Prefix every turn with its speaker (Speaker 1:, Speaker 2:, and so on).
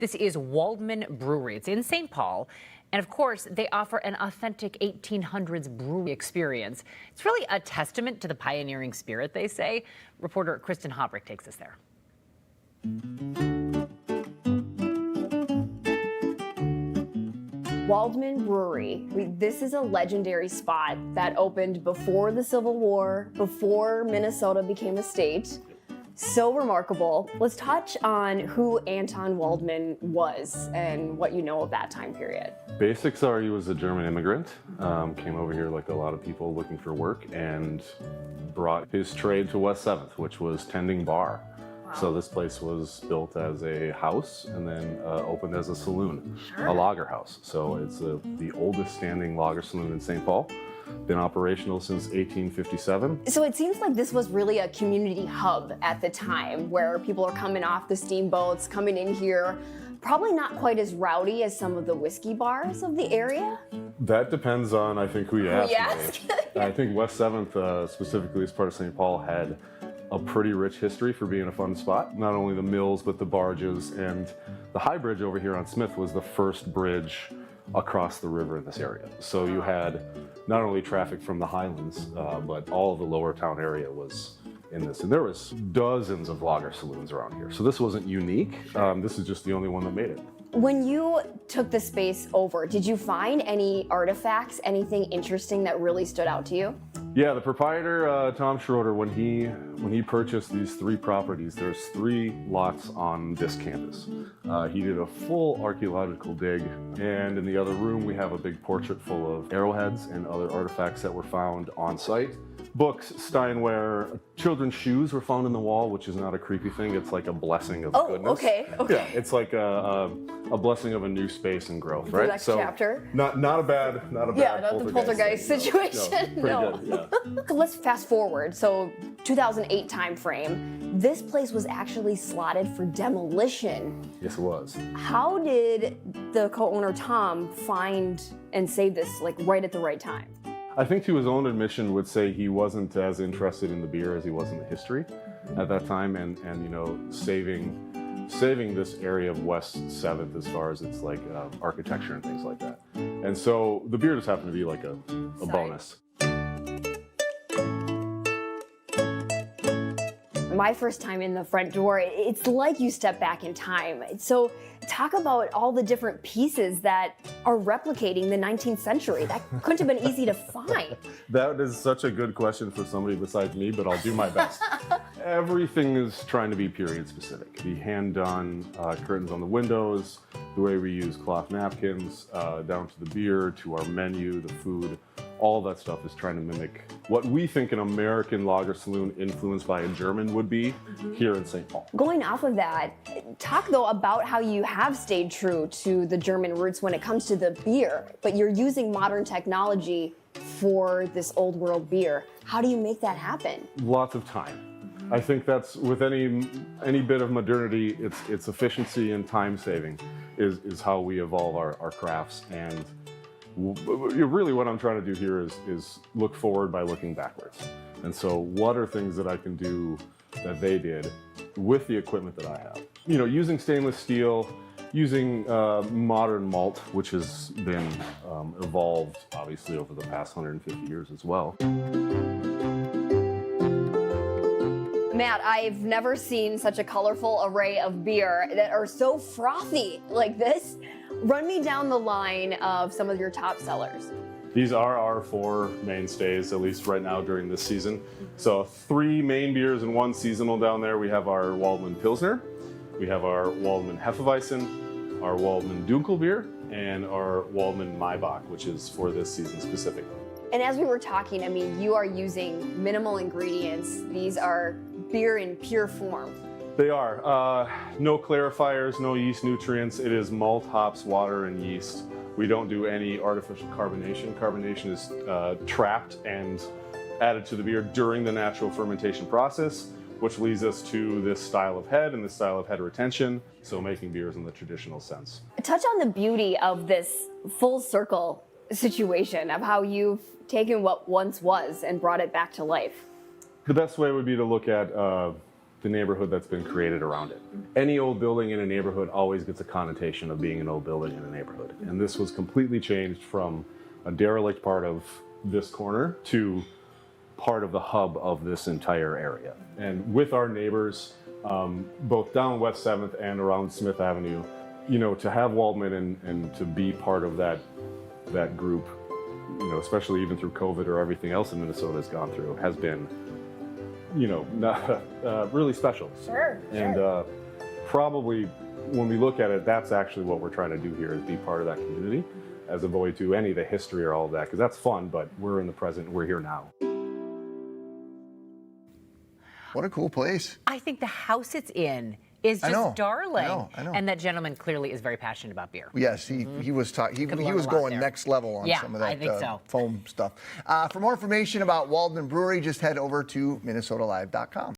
Speaker 1: This is Waldman Brewery. It's in St. Paul. And of course, they offer an authentic 1800s brewery experience. It's really a testament to the pioneering spirit, they say. Reporter Kristin Haubrich takes us there.
Speaker 2: Waldman Brewery. This is a legendary spot that opened before the Civil War, before Minnesota became a state. So remarkable. Let's touch on who Anton Waldman was and what you know of that time period.
Speaker 3: Basics are he was a German immigrant, came over here like a lot of people looking for work, and brought his trade to West 7th, which was tending bar. Wow. So this place was built as a house and then opened as a saloon, a lager house. So it's the oldest standing lager saloon in St. Paul. Been operational since 1857.
Speaker 2: So it seems like this was really a community hub at the time where people are coming off the steamboats, coming in here. Probably not quite as rowdy as some of the whiskey bars of the area.
Speaker 3: That depends on, I think, who you ask.
Speaker 2: Yes.
Speaker 3: I think West 7th, specifically as part of St. Paul, had a pretty rich history for being a fun spot. Not only the mills, but the barges. And the High Bridge over here on Smith was the first bridge across the river in this area. So you had not only traffic from the Highlands, but all of the lower town area was in this. And there was dozens of lager saloons around here. So this wasn't unique. This is just the only one that made it.
Speaker 2: When you took the space over, did you find any artifacts, anything interesting that really stood out to you?
Speaker 3: Yeah, the proprietor, Tom Schroeder, when he purchased these 3 properties, there's 3 lots on this campus. He did a full archaeological dig, and in the other room we have a big portrait full of arrowheads and other artifacts that were found on site. Books, Steinware, children's shoes were found in the wall, which is not a creepy thing. It's like a blessing of goodness.
Speaker 2: Oh, okay.
Speaker 3: Yeah, it's like a blessing of a new space and growth, right?
Speaker 2: The next chapter.
Speaker 3: Not a bad
Speaker 2: Yeah, not the poltergeist situation.
Speaker 3: No. Pretty good, yeah.
Speaker 2: So let's fast forward. So 2008 time frame. This place was actually slotted for demolition.
Speaker 3: Yes, it was.
Speaker 2: How did the co-owner Tom find and save this like right at the right time?
Speaker 3: I think to his own admission would say he wasn't as interested in the beer as he was in the history at that time, and you know, saving this area of West 7th as far as its like architecture and things like that. And so the beer just happened to be like a bonus.
Speaker 2: My first time in the front door, it's like you step back in time. So talk about all the different pieces that are replicating the 19th century. That couldn't have been easy to find.
Speaker 3: That is such a good question for somebody besides me, but I'll do my best. Everything is trying to be period specific. The hand-done curtains on the windows, the way we use cloth napkins, down to the beer, to our menu, the food, all that stuff is trying to mimic what we think an American lager saloon influenced by a German would be here in St. Paul.
Speaker 2: Going off of that, talk though about how you have stayed true to the German roots when it comes to the beer, but you're using modern technology for this old world beer. How do you make that happen?
Speaker 3: Lots of time. I think that's with any bit of modernity, it's efficiency and time saving is how we evolve our crafts. And really what I'm trying to do here is look forward by looking backwards. And so what are things that I can do that they did with the equipment that I have? You know, using stainless steel, using modern malt, which has been evolved obviously over the past 150 years as well.
Speaker 2: Matt, I've never seen such a colorful array of beer that are so frothy like this. Run me down the line of some of your top sellers.
Speaker 3: These are our 4 mainstays, at least right now during this season. So 3 main beers and 1 seasonal down there. We have our Waldman Pilsner, we have our Waldman Hefeweizen, our Waldman Dunkelbier, and our Waldman Maibach, which is for this season specifically.
Speaker 2: And as we were talking, I mean, you are using minimal ingredients. These are beer in pure form.
Speaker 3: They are. No clarifiers, no yeast nutrients. It is malt, hops, water, and yeast. We don't do any artificial carbonation. Carbonation is trapped and added to the beer during the natural fermentation process, which leads us to this style of head and this style of head retention, so making beers in the traditional sense.
Speaker 2: Touch on the beauty of this full circle situation of how you've taken what once was and brought it back to life.
Speaker 3: The best way would be to look at the neighborhood that's been created around it. Any old building in a neighborhood always gets a connotation of being an old building in a neighborhood. And this was completely changed from a derelict part of this corner to part of the hub of this entire area. And with our neighbors, both down West 7th and around Smith Avenue, you know, to have Waldman and to be part of that group, you know, especially even through COVID or everything else in Minnesota has gone through, has been, you know, really special.
Speaker 2: Sure.
Speaker 3: And probably when we look at it, that's actually what we're trying to do here, is be part of that community, as opposed to any of the history or all of that, because that's fun, but we're in the present, we're here now.
Speaker 4: What a cool place.
Speaker 1: I think the house it's in is just darling.
Speaker 4: I know.
Speaker 1: And that gentleman clearly is very passionate about beer.
Speaker 4: Yes, he was he
Speaker 1: Could learn
Speaker 4: was
Speaker 1: a lot
Speaker 4: going
Speaker 1: there.
Speaker 4: next level on
Speaker 1: Yeah,
Speaker 4: some of that
Speaker 1: I think so.
Speaker 4: foam stuff. For more information about Waldman Brewery, just head over to minnesotalive.com.